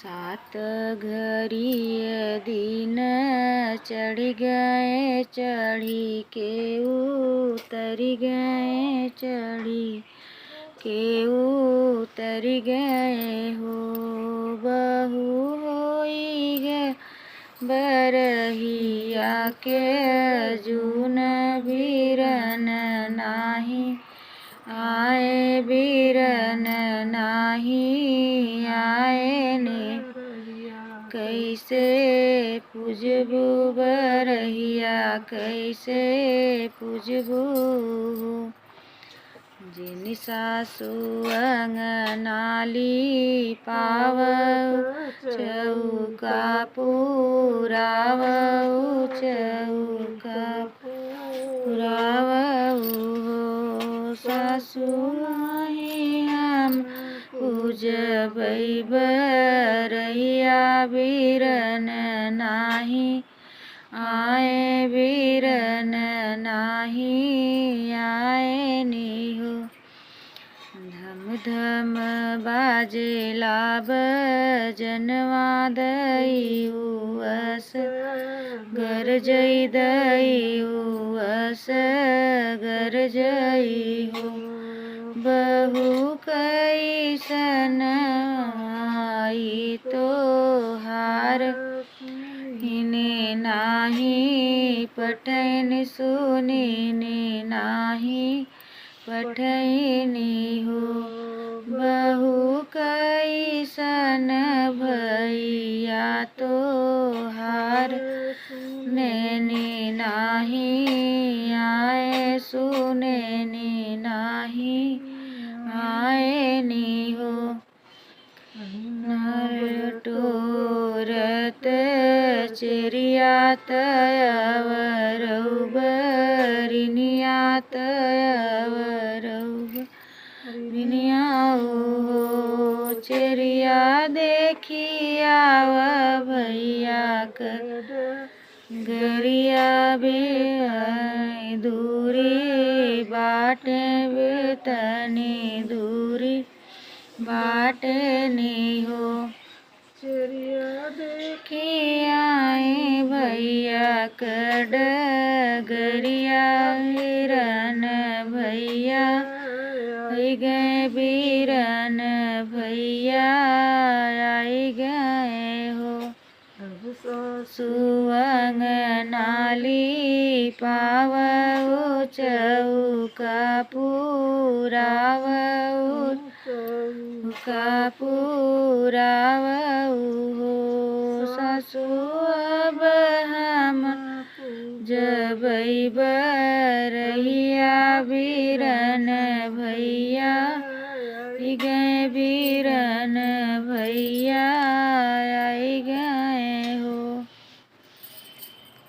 सात घड़िय दिन चढ़ गए चढ़ी के उतर गए चढ़ी के उतर गए हो। बहू होई गे बरहिया के जून बीरन नाही आए बीरन नाही आए ने कैसे पूजबू बरहिया कैसे पूजबू। जिन सासु अंगनाली पावऊ चौका पुरावऊ चौका पुरावऊ सासु माही हम पूजबै बरहिया बीरन नाही आए बीरन नाही आए निहो। धम धम बाजेला बजनवा दईउअस गरजई दईउअस गरजई हो। बहू कैसन आई तोहार हिने नाही पठैन सुनिने नाही पठैनी हो। बहू कैसन भैया तोहार नैने नाही आए सुनैने नाही आए नी हो। टोरत चिड़िया तयवरऊ बरिनिया तयवरऊ बरिनिया हो। चिड़िया देखिया भैया कर गरिया बे दूरी बाटे बेतनी दूरी बाटे नी हो। चिड़िया देखी आए भैया कड गरिया हिरन भैया आई गए बीरन भैया आई गए हो। सुअंग नाली पावऊ चौका पुरावऊ चौका पुरावऊ हो। सासु अब हम जबै बरहिया बीरन भैया आई गए बीरन